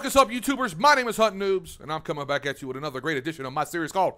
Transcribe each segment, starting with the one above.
is up, YouTubers? My name is Hunt Noobs, and I'm coming back at you with another great edition of my series called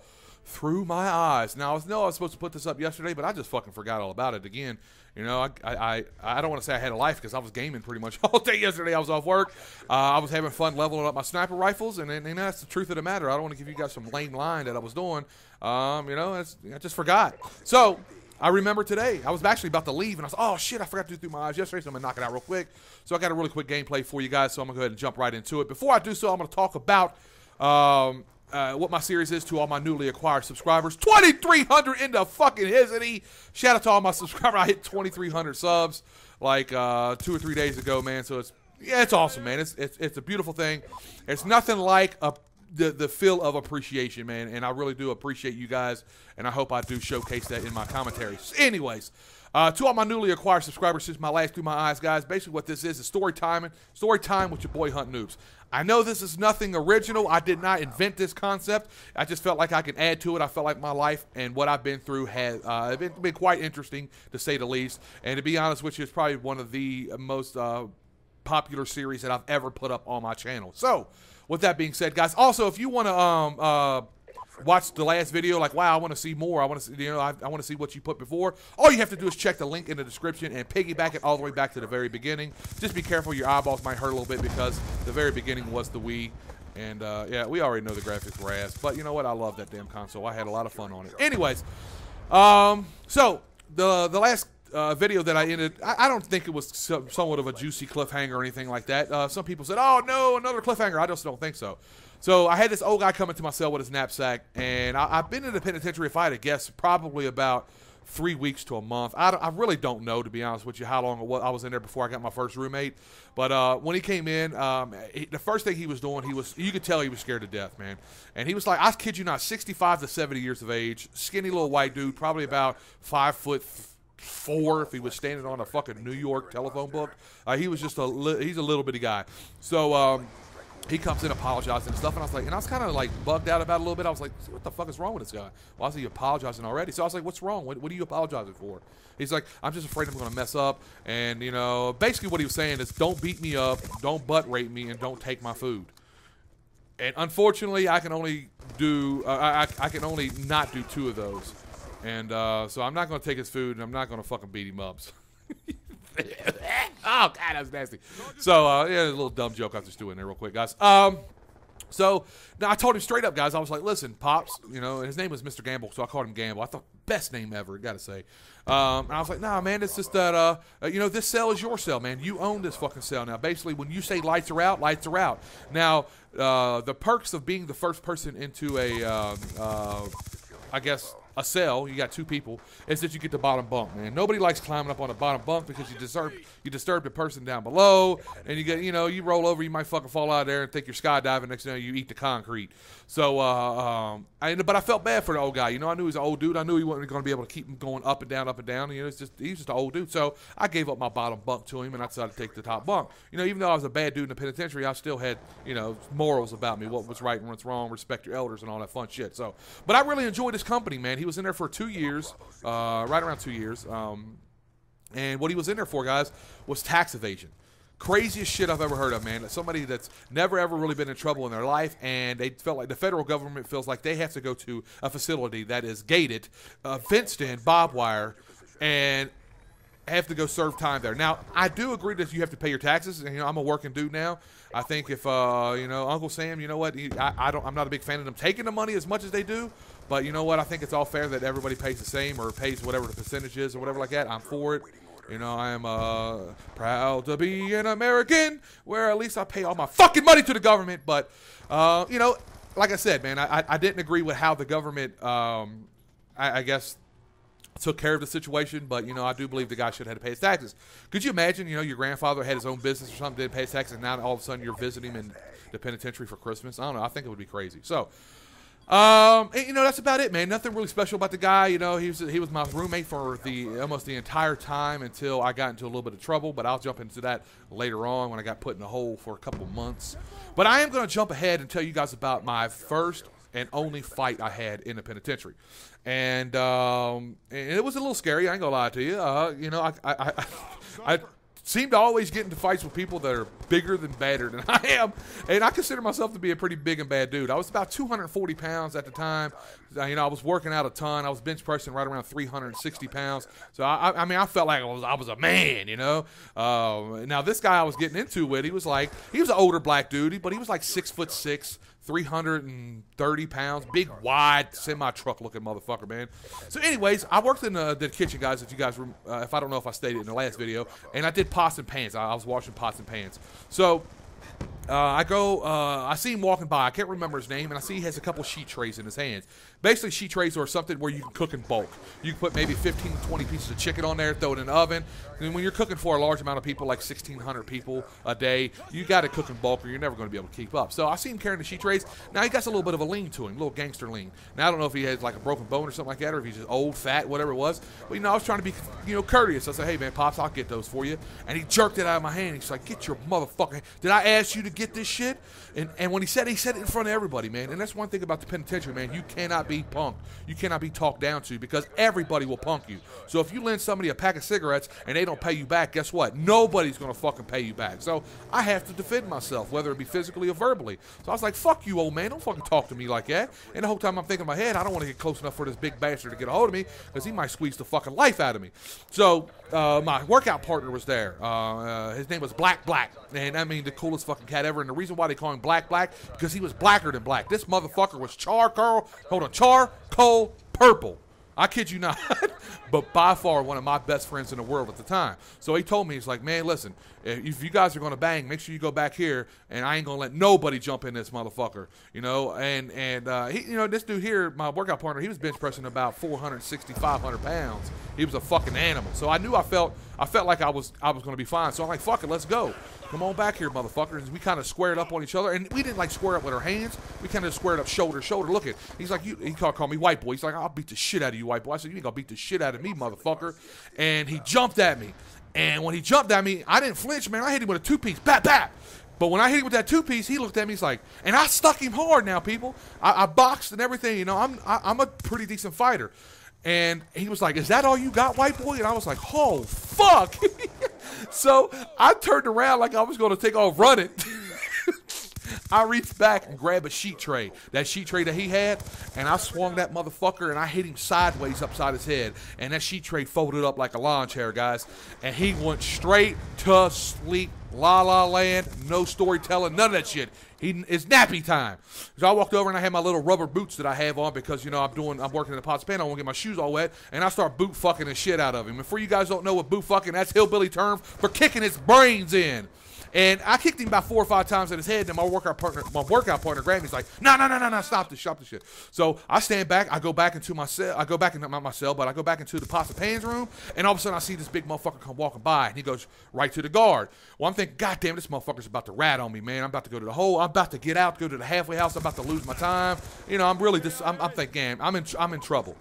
Through My Eyes. Now, I was supposed to put this up yesterday, but I just fucking forgot all about it again. You know, I don't want to say I had a life because I was gaming pretty much all day yesterday. I was off work. I was having fun leveling up my sniper rifles, and that's the truth of the matter. I don't want to give you guys some lame line that I was doing. You know, I just forgot. So I remember today, I was actually about to leave, and I was, oh shit, I forgot to do Through My Eyes yesterday, so I'm going to knock it out real quick. So I got a really quick gameplay for you guys, so I'm going to go ahead and jump right into it. Before I do so, I'm going to talk about what my series is to all my newly acquired subscribers. 2,300 in the fucking hizzy. Shout out to all my subscribers. I hit 2,300 subs like 2 or 3 days ago, man. So it's awesome, man. It's a beautiful thing. It's nothing like the feel of appreciation, man, and I really do appreciate you guys, and I hope I do showcase that in my commentaries. Anyways, to all my newly acquired subscribers since my last Through My Eyes, guys, basically what this is story time with your boy Hunt Noobs. I know this is nothing original. I did not invent this concept. I just felt like I could add to it. I felt like my life and what I've been through has been quite interesting, to say the least, and to be honest with you, it's probably one of the most popular series that I've ever put up on my channel. So, with that being said, guys, also if you want to watch the last video, like, wow, I want to see more, I want to see, you know, I want to see what you put before, all you have to do is check the link in the description and piggyback it all the way back to the very beginning. Just be careful, your eyeballs might hurt a little bit because the very beginning was the Wii, and yeah, we already know the graphics were ass, but you know what, I love that damn console. I had a lot of fun on it. Anyways, so the last video that I ended, I don't think it was somewhat of a juicy cliffhanger or anything like that. Some people said, oh no, another cliffhanger. I just don't think so. So I had this old guy come into my cell with his knapsack, and I've been in the penitentiary, if I had to guess, probably about 3 weeks to a month. I really don't know, to be honest with you, how long I was in there before I got my first roommate. But when he came in, the first thing he was doing, you could tell he was scared to death, man. And he was like, I kid you not, 65 to 70 years of age, skinny little white dude, probably about 5'4" if he was standing on a fucking New York telephone book. He was just he's a little bitty guy. So he comes in apologizing and stuff, and I was kind of like bugged out about it a little bit. I was like, what the fuck is wrong with this guy? Why is he apologizing already? So I was like, what's wrong? What are you apologizing for? He's like, I'm just afraid I'm going to mess up. And, you know, basically what he was saying is, don't beat me up, don't butt rape me, and don't take my food. And unfortunately, I can only do, I can only not do 2 of those. And so I'm not going to take his food, and I'm not going to fucking beat him up. Oh, God, that was nasty. So, yeah, a little dumb joke I was just doing there real quick, guys. So, now I told him straight up, guys. I was like, listen, Pops, you know, and his name was Mr. Gamble, so I called him Gamble. I thought, best name ever, got to say. And I was like, nah, man, it's just that, you know, this cell is your cell, man. You own this fucking cell now. Basically, when you say lights are out, lights are out. Now, the perks of being the first person into a, I guess, a cell, you got 2 people, is that you get the bottom bunk, man. Nobody likes climbing up on the bottom bunk because you disturb the person down below, and you get, you know, you roll over, you might fucking fall out of there and think you're skydiving. Next thing you eat the concrete. So, but I felt bad for the old guy. You know, I knew he was an old dude. I knew he wasn't going to be able to keep him going up and down, up and down. You know, he's just an old dude. So I gave up my bottom bunk to him, and I decided to take the top bunk. You know, even though I was a bad dude in the penitentiary, I still had, you know, morals about me, what was right and what's wrong, respect your elders, and all that fun shit. So, but I really enjoyed his company, man. He was in there for 2 years, right around 2 years. And what he was in there for, guys, was tax evasion. Craziest shit I've ever heard of, man. Somebody that's never ever really been in trouble in their life, and they felt like the federal government feels like they have to go to a facility that is gated, fenced in, barbed wire, and have to go serve time there. Now, I do agree that you have to pay your taxes, and you know, I'm a working dude now. I think if you know, Uncle Sam, you know what, I'm not a big fan of them taking the money as much as they do, but you know what, I think it's all fair that everybody pays the same or pays whatever the percentage is or whatever like that. I'm for it. You know, I am proud to be an American, where at least I pay all my fucking money to the government. But, you know, like I said, man, I didn't agree with how the government, I guess, took care of the situation. But, you know, I do believe the guy should have had to pay his taxes. Could you imagine, you know, your grandfather had his own business or something, didn't pay his taxes, and now all of a sudden you're visiting him in the penitentiary for Christmas? I don't know. I think it would be crazy. So, and, you know, that's about it, man. Nothing really special about the guy. You know, he was my roommate for almost the entire time until I got into a little bit of trouble. But I'll jump into that later on when I got put in a hole for a couple months. But I am going to jump ahead and tell you guys about my first and only fight I had in the penitentiary. And it was a little scary. I ain't gonna lie to you. You know, I seem to always get into fights with people that are bigger than badder than I am. And I consider myself to be a pretty big and bad dude. I was about 240 pounds at the time. You know, I was working out a ton. I was bench pressing right around 360 pounds. So, I mean, I felt like I was a man, you know. Now, this guy I was getting into with, he was an older black dude, but he was like 6'6", 330 pounds, big, wide, semi-truck looking motherfucker, man. So anyways, I worked in the kitchen, guys, if you guys, if I don't know if I stated in the last video, and I did pots and pans. I was washing pots and pans. So I see him walking by. I can't remember his name, and I see he has a couple sheet trays in his hands. Basically, sheet trays are something where you can cook in bulk. You can put maybe 15 to 20 pieces of chicken on there, throw it in the oven. And when you're cooking for a large amount of people, like 1,600 people a day, you got to cook in bulk or you're never going to be able to keep up. So I see him carrying the sheet trays. Now, he got a little bit of a lean to him, a little gangster lean. Now, I don't know if he has like a broken bone or something like that, or if he's just old, fat, whatever it was. But, you know, I was trying to be, you know, courteous. I said, hey, man, Pops, I'll get those for you. And he jerked it out of my hand. He's like, get your motherfucking hand. Did I ask you to get this shit? And when he said it in front of everybody, man. And that's one thing about the penitentiary, man. You cannot be punked. You cannot be talked down to because everybody will punk you. So if you lend somebody a pack of cigarettes and they don't pay you back, guess what? Nobody's going to fucking pay you back. So I have to defend myself, whether it be physically or verbally. So I was like, fuck you, old man. Don't fucking talk to me like that. And the whole time I'm thinking in my head, I don't want to get close enough for this big bastard to get a hold of me because he might squeeze the fucking life out of me. So my workout partner was there. His name was Black. And I mean, the coolest fucking cat ever. And the reason why they call him Black, because he was blacker than black. This motherfucker was charcoal purple. I kid you not. But by far one of my best friends in the world at the time. So he told me, he's like, man, listen, if you guys are going to bang, make sure you go back here, and I ain't going to let nobody jump in this motherfucker. You know, and he, you know, this dude here, my workout partner, he was bench pressing about 460, 500 pounds. He was a fucking animal. So I knew I felt like I was going to be fine. So I'm like, fuck it, let's go. Come on back here, motherfuckers. And we kind of squared up on each other. And we didn't like square up with our hands. We kind of squared up shoulder to shoulder. Look at, he's like, he called me white boy. He's like, I'll beat the shit out of you, white boy. I said, you ain't gonna beat the shit out of me, motherfucker. And he jumped at me. And when he jumped at me, I didn't flinch, man. I hit him with a two-piece. Bap, bap. But when I hit him with that two-piece, he looked at me, he's like, and I stuck him hard now, people. I boxed and everything, you know. I'm a pretty decent fighter. And he was like, is that all you got, white boy? And I was like, oh, fuck. So I turned around like I was going to take off running. I reached back and grabbed a sheet tray, that sheet tray that he had, and I swung that motherfucker, and I hit him sideways upside his head, and that sheet tray folded up like a lawn chair, guys, and he went straight to sleep. La La Land, no storytelling, none of that shit. It's nappy time. So I walked over and I had my little rubber boots that I have on because, you know, I'm working in the pots pan. I want to get my shoes all wet, and I start boot fucking the shit out of him. And for you guys don't know what boot fucking, that's hillbilly term for kicking his brains in. And I kicked him about 4 or 5 times in his head, and my workout partner grabbed me. He's like, no, stop this shit. So I stand back, I go back into my cell, I go back into the pots and pans room, and all of a sudden I see this big motherfucker come walking by, and he goes right to the guard. Well, I'm thinking, God damn, this motherfucker's about to rat on me, man. I'm about to go to the hole, I'm about to get out, go to the halfway house, I'm about to lose my time. You know, I'm thinking, I'm in trouble.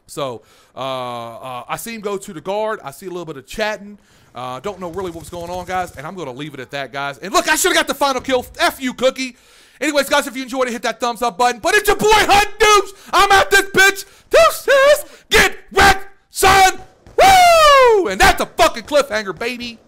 So I see him go to the guard, I see a little bit of chatting. Don't know really what's going on, guys, and I'm going to leave it at that, guys. And look, I should have got the final kill. F you, Cookie. Anyways, guys, if you enjoyed it, hit that thumbs up button. But it's your boy, Hunt Noobs. I'm at this bitch. Deuces. Get wrecked, son. Woo! And that's a fucking cliffhanger, baby.